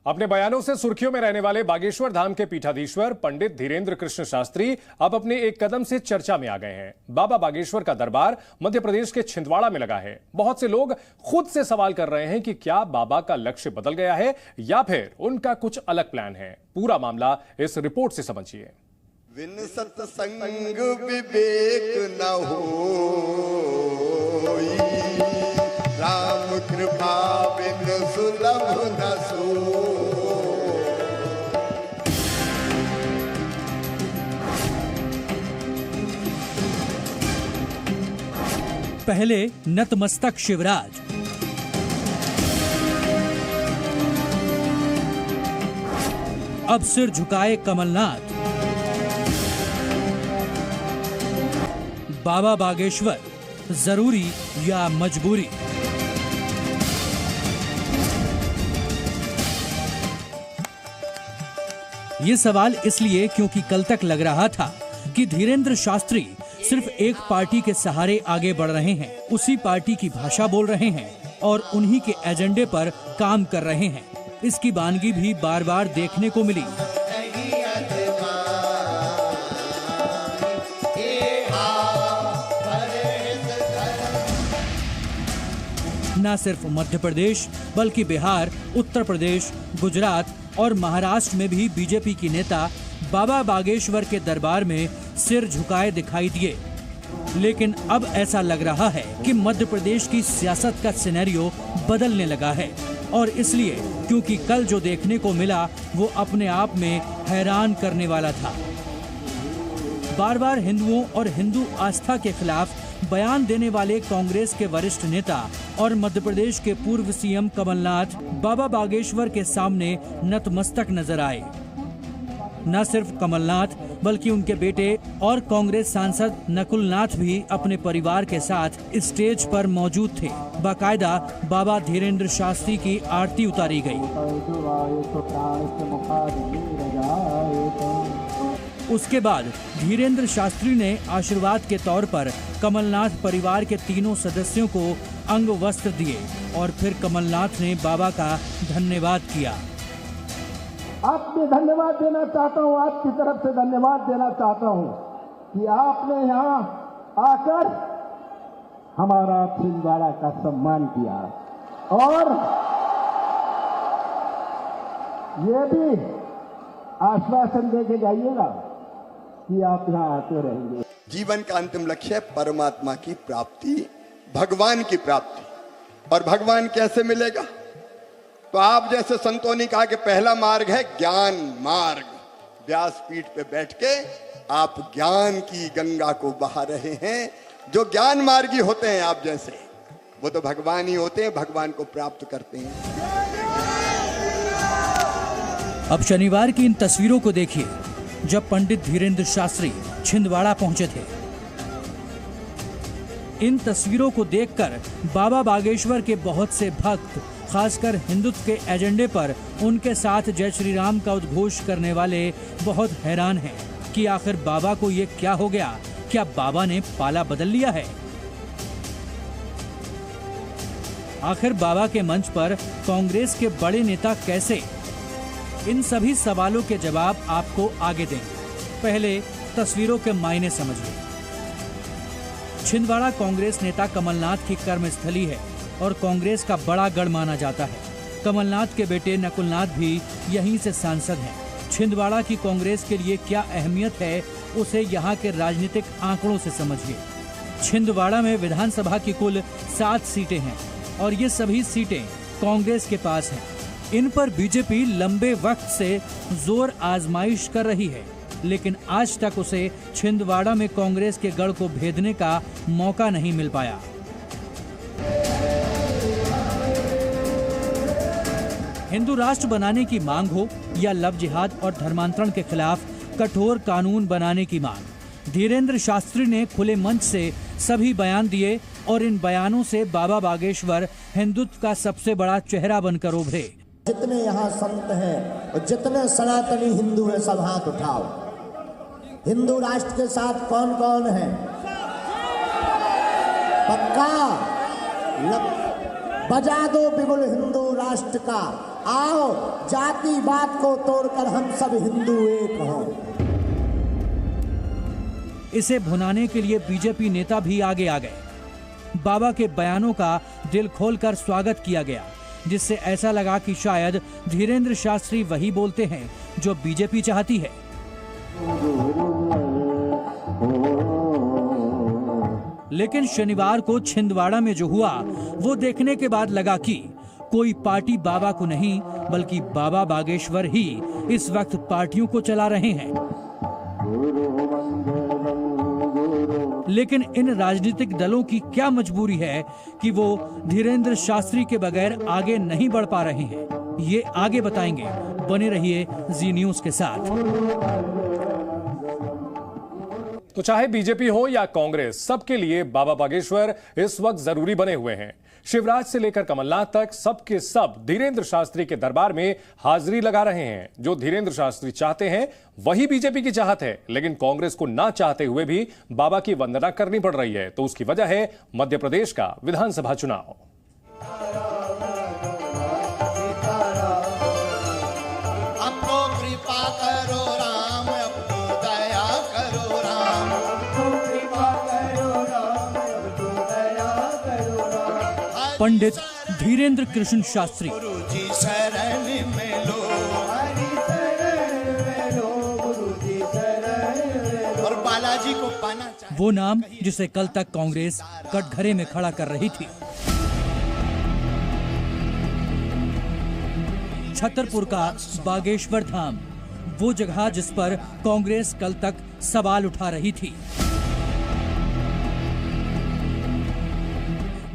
अपने बयानों से सुर्खियों में रहने वाले बागेश्वर धाम के पीठाधीश्वर पंडित धीरेन्द्र कृष्ण शास्त्री अब अपने एक कदम से चर्चा में आ गए हैं। बाबा बागेश्वर का दरबार मध्य प्रदेश के छिंदवाड़ा में लगा है। बहुत से लोग खुद से सवाल कर रहे हैं कि क्या बाबा का लक्ष्य बदल गया है या फिर उनका कुछ अलग प्लान है। पूरा मामला इस रिपोर्ट से समझिए। विन सत्संग विवेक न होई, राम कृपा बिन सुलभ न सोई। पहले नतमस्तक शिवराज, अब सिर झुकाए कमलनाथ। बाबा बागेश्वर जरूरी या मजबूरी? ये सवाल इसलिए क्योंकि कल तक लग रहा था कि धीरेन्द्र शास्त्री सिर्फ एक पार्टी के सहारे आगे बढ़ रहे हैं, उसी पार्टी की भाषा बोल रहे हैं और उन्हीं के एजेंडे पर काम कर रहे हैं। इसकी वानगी भी बार बार देखने को मिली। न सिर्फ मध्य प्रदेश बल्कि बिहार, उत्तर प्रदेश, गुजरात और महाराष्ट्र में भी बीजेपी की नेता बाबा बागेश्वर के दरबार में सिर झुकाए दिखाई दिए। लेकिन अब ऐसा लग रहा है कि मध्य प्रदेश की सियासत का सिनेरियो बदलने लगा है और इसलिए क्योंकि कल जो देखने को मिला वो अपने आप में हैरान करने वाला था। बार बार हिंदुओं और हिंदू आस्था के खिलाफ बयान देने वाले कांग्रेस के वरिष्ठ नेता और मध्य प्रदेश के पूर्व सीएम कमलनाथ बाबा बागेश्वर के सामने नतमस्तक नजर आए। न सिर्फ कमलनाथ बल्कि उनके बेटे और कांग्रेस सांसद नकुलनाथ भी अपने परिवार के साथ स्टेज पर मौजूद थे। बाकायदा बाबा धीरेन्द्र शास्त्री की आरती उतारी गई। उसके बाद धीरेन्द्र शास्त्री ने आशीर्वाद के तौर पर कमलनाथ परिवार के तीनों सदस्यों को अंग वस्त्र दिए और फिर कमलनाथ ने बाबा का धन्यवाद किया। आपने धन्यवाद देना चाहता हूं, आपकी तरफ से धन्यवाद देना चाहता हूं कि आपने यहाँ आकर हमारा छिंदवाड़ा का सम्मान किया और ये भी आश्वासन देके जाइएगा कि आप यहाँ आते रहेंगे। जीवन का अंतिम लक्ष्य है परमात्मा की प्राप्ति, भगवान की प्राप्ति। और भगवान कैसे मिलेगा? तो आप जैसे संतों ने कहा कि पहला मार्ग है ज्ञान मार्ग। व्यासपीठ पे बैठ के आप ज्ञान की गंगा को बहा रहे हैं। जो ज्ञान मार्गी होते हैं आप जैसे, वो तो भगवान ही होते हैं, भगवान को प्राप्त करते हैं। अब शनिवार की इन तस्वीरों को देखिए जब पंडित धीरेन्द्र शास्त्री छिंदवाड़ा पहुंचे थे। इन तस्वीरों को देखकर बाबा बागेश्वर के बहुत से भक्त, खासकर हिंदुत्व के एजेंडे पर उनके साथ जय श्री राम का उद्घोष करने वाले बहुत हैरान हैं कि आखिर बाबा को ये क्या हो गया? क्या बाबा ने पाला बदल लिया है? आखिर बाबा के मंच पर कांग्रेस के बड़े नेता कैसे? इन सभी सवालों के जवाब आपको आगे देंगे। पहले तस्वीरों के मायने समझिए। छिंदवाड़ा कांग्रेस नेता कमलनाथ की कर्मस्थली है और कांग्रेस का बड़ा गढ़ माना जाता है। कमलनाथ के बेटे नकुलनाथ भी यहीं से सांसद हैं। छिंदवाड़ा की कांग्रेस के लिए क्या अहमियत है उसे यहाँ के राजनीतिक आंकड़ों से समझिए। छिंदवाड़ा में विधानसभा की कुल 7 सीटें हैं और ये सभी सीटें कांग्रेस के पास हैं। इन पर बीजेपी लंबे वक्त से जोर आजमाइश कर रही है, लेकिन आज तक उसे छिंदवाड़ा में कांग्रेस के गढ़ को भेदने का मौका नहीं मिल पाया। हिंदू राष्ट्र बनाने की मांग हो या लव जिहाद और धर्मांतरण के खिलाफ कठोर कानून बनाने की मांग, धीरेन्द्र शास्त्री ने खुले मंच से सभी बयान दिए और इन बयानों से बाबा बागेश्वर हिंदुत्व का सबसे बड़ा चेहरा बनकर उभरे। जितने यहाँ संत हैं और जितने सनातनी हिंदू हैं सब हाथ उठाओ। हिंदू राष्ट्र के साथ कौन कौन है? पक्का बजा दो बिगुल हिंदू राष्ट्र का, आओ जातिवाद को तोड़कर हम सब हिंदू एक हों। इसे भुनाने के लिए बीजेपी नेता भी आगे आ गए। बाबा के बयानों का दिल खोलकर स्वागत किया गया, जिससे ऐसा लगा कि शायद धीरेंद्र शास्त्री वही बोलते हैं जो बीजेपी चाहती है। लेकिन शनिवार को छिंदवाड़ा में जो हुआ वो देखने के बाद लगा कि कोई पार्टी बाबा को नहीं बल्कि बाबा बागेश्वर ही इस वक्त पार्टियों को चला रहे हैं। लेकिन इन राजनीतिक दलों की क्या मजबूरी है कि वो धीरेंद्र शास्त्री के बगैर आगे नहीं बढ़ पा रहे हैं, ये आगे बताएंगे। बने रहिए जी न्यूज के साथ। तो चाहे बीजेपी हो या कांग्रेस, सबके लिए बाबा बागेश्वर इस वक्त जरूरी बने हुए हैं। शिवराज से लेकर कमलनाथ तक सबके सब धीरेंद्र शास्त्री के दरबार में हाजिरी लगा रहे हैं। जो धीरेंद्र शास्त्री चाहते हैं वही बीजेपी की चाहत है, लेकिन कांग्रेस को ना चाहते हुए भी बाबा की वंदना करनी पड़ रही है। तो उसकी वजह है मध्य प्रदेश का विधानसभा चुनाव। पंडित धीरेंद्र कृष्ण शास्त्री, और बालाजी को पाना चाहिए, वो नाम जिसे कल तक कांग्रेस कटघरे में खड़ा कर रही थी। छतरपुर का बागेश्वर धाम, वो जगह जिस पर कांग्रेस कल तक सवाल उठा रही थी।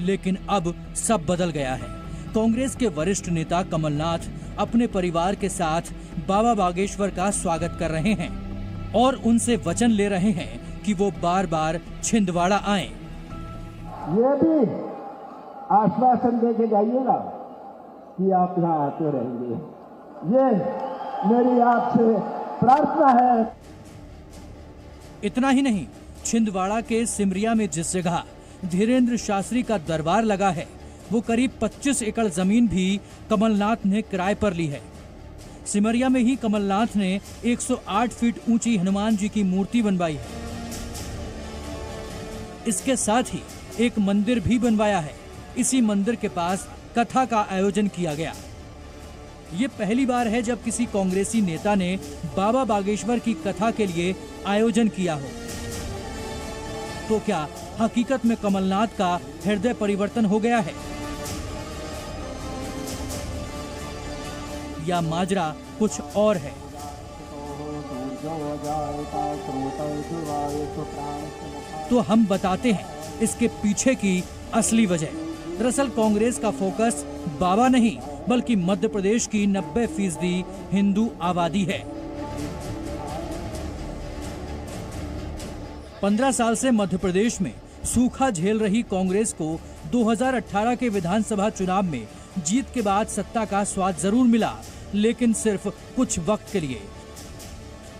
लेकिन अब सब बदल गया है। कांग्रेस के वरिष्ठ नेता कमलनाथ अपने परिवार के साथ बाबा बागेश्वर का स्वागत कर रहे हैं और उनसे वचन ले रहे हैं कि वो बार बार छिंदवाड़ा आएं। ये भी आश्वासन दे के जाइएगा कि आप यहाँ आते रहेंगे। ये मेरी आपसे प्रार्थना है। इतना ही नहीं, छिंदवाड़ा के सिमरिया में जिस जगह धीरेंद्र शास्त्री का दरबार लगा है, वो करीब 25 एकड़ जमीन भी कमलनाथ ने किराए पर ली है। सिमरिया में ही कमलनाथ ने 108 फीट ऊंची हनुमान जी की मूर्ति बनवाई है। इसके साथ ही एक मंदिर भी बनवाया है। इसी मंदिर के पास कथा का आयोजन किया गया। ये पहली बार है जब किसी कांग्रेसी नेता ने बाबा बागेश्वर की कथा के लिए आयोजन किया हो। तो क्या हकीकत में कमलनाथ का हृदय परिवर्तन हो गया है या माजरा कुछ और है? तो हम बताते हैं इसके पीछे की असली वजह। दरअसल कांग्रेस का फोकस बाबा नहीं बल्कि मध्य प्रदेश की 90% हिंदू आबादी है। 15 साल से मध्य प्रदेश में सूखा झेल रही कांग्रेस को 2018 के विधानसभा चुनाव में जीत के बाद सत्ता का स्वाद जरूर मिला, लेकिन सिर्फ कुछ वक्त के लिए।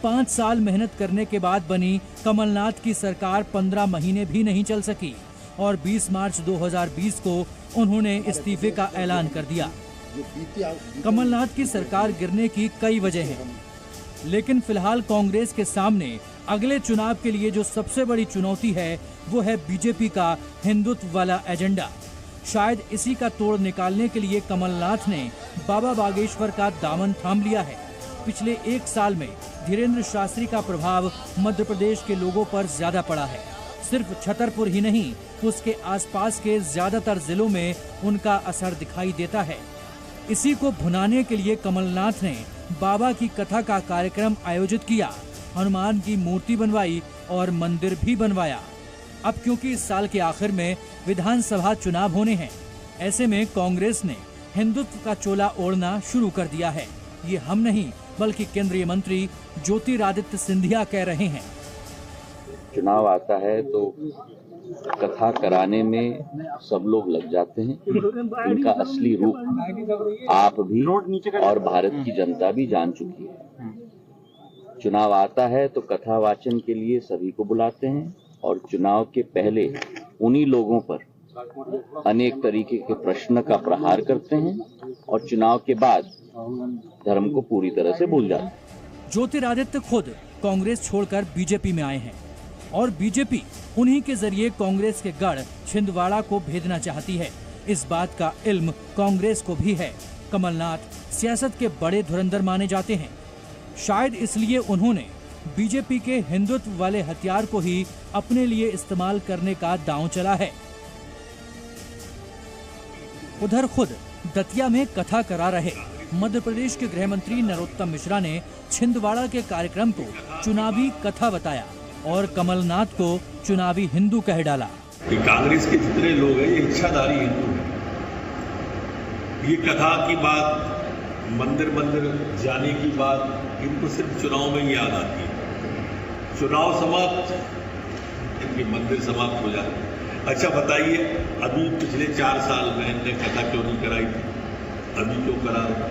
5 साल मेहनत करने के बाद बनी कमलनाथ की सरकार 15 महीने भी नहीं चल सकी और 20 मार्च 2020 को उन्होंने इस्तीफे का ऐलान कर दिया। कमलनाथ की सरकार गिरने की कई वजह हैं, लेकिन फिलहाल कांग्रेस के सामने अगले चुनाव के लिए जो सबसे बड़ी चुनौती है वो है बीजेपी का हिंदुत्व वाला एजेंडा। शायद इसी का तोड़ निकालने के लिए कमलनाथ ने बाबा बागेश्वर का दामन थाम लिया है। पिछले 1 साल में धीरेंद्र शास्त्री का प्रभाव मध्य प्रदेश के लोगों पर ज्यादा पड़ा है। सिर्फ छतरपुर ही नहीं, उसके आसपास के ज्यादातर जिलों में उनका असर दिखाई देता है। इसी को भुनाने के लिए कमलनाथ ने बाबा की कथा का कार्यक्रम आयोजित किया, हनुमान की मूर्ति बनवाई और मंदिर भी बनवाया। अब क्योंकि इस साल के आखिर में विधानसभा चुनाव होने हैं, ऐसे में कांग्रेस ने हिंदुत्व का चोला ओढ़ना शुरू कर दिया है। ये हम नहीं बल्कि केंद्रीय मंत्री ज्योतिरादित्य सिंधिया कह रहे हैं। चुनाव आता है तो कथा कराने में सब लोग लग जाते हैं। इनका असली रूप आप भी और भारत की जनता भी जान चुकी है। चुनाव आता है तो कथा वाचन के लिए सभी को बुलाते हैं और चुनाव के पहले उन्हीं लोगों पर अनेक तरीके के प्रश्न का प्रहार करते हैं और चुनाव के बाद धर्म को पूरी तरह से भूल जाते हैं। ज्योतिरादित्य खुद कांग्रेस छोड़कर बीजेपी में आए हैं और बीजेपी उन्हीं के जरिए कांग्रेस के गढ़ छिंदवाड़ा को भेदना चाहती है। इस बात का इल्म कांग्रेस को भी है। कमलनाथ सियासत के बड़े धुरंधर माने जाते हैं। शायद इसलिए उन्होंने बीजेपी के हिंदुत्व वाले हथियार को ही अपने लिए इस्तेमाल करने का दांव चला है। उधर खुद दतिया में कथा करा रहे मध्य प्रदेश के गृह मंत्री नरोत्तम मिश्रा ने छिंदवाड़ा के कार्यक्रम को चुनावी कथा बताया और कमलनाथ को चुनावी हिंदू कह डाला। कांग्रेस के जितने लोग हैं ये इच्छाधारी हिंदू हैं। ये कथा की बात, मंदिर जाने की बात इनको सिर्फ चुनाव में ही याद आती है। चुनाव समाप्त, इनके मंदिर समाप्त हो जाते हैं। अच्छा बताइए, अभी पिछले 4 साल में इनने कथा क्यों नहीं कराई थी? अभी क्यों करा रहे?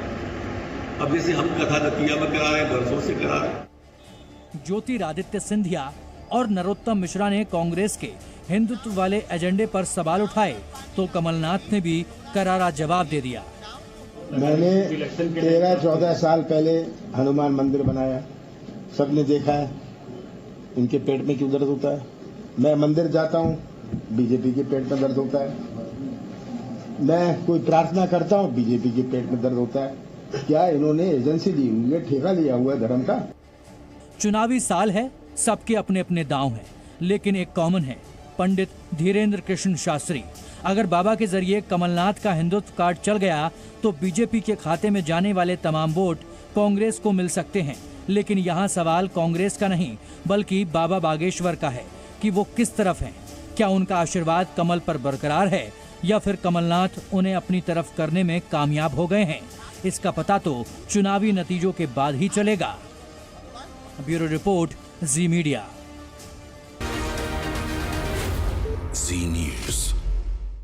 अब जैसे हम कथा दतिया में करा रहे हैं, वर्षों से करा रहे। ज्योतिरादित्य सिंधिया और नरोत्तम मिश्रा ने कांग्रेस के हिंदुत्व वाले एजेंडे पर सवाल उठाए तो कमलनाथ ने भी करारा जवाब दे दिया। मैंने 13-14 साल पहले हनुमान मंदिर बनाया, सबने देखा है इनके पेट में क्यों दर्द होता है। मैं मंदिर जाता हूँ, बीजेपी के पेट में दर्द होता है। मैं कोई प्रार्थना करता हूँ, बीजेपी के पेट में दर्द होता है। क्या इन्होंने एजेंसी ली हुई है, ठेका लिया हुआ है धर्म का? चुनावी साल है, सबके अपने अपने दांव हैं, लेकिन एक कॉमन है, पंडित धीरेन्द्र कृष्ण शास्त्री। अगर बाबा के जरिए कमलनाथ का हिंदुत्व कार्ड चल गया तो बीजेपी के खाते में जाने वाले तमाम वोट कांग्रेस को मिल सकते हैं। लेकिन यहाँ सवाल कांग्रेस का नहीं बल्कि बाबा बागेश्वर का है कि वो किस तरफ हैं। क्या उनका आशीर्वाद कमल पर बरकरार है या फिर कमलनाथ उन्हें अपनी तरफ करने में कामयाब हो गए हैं? इसका पता तो चुनावी नतीजों के बाद ही चलेगा। ब्यूरो रिपोर्ट, जी मीडिया। जी न्यूज़।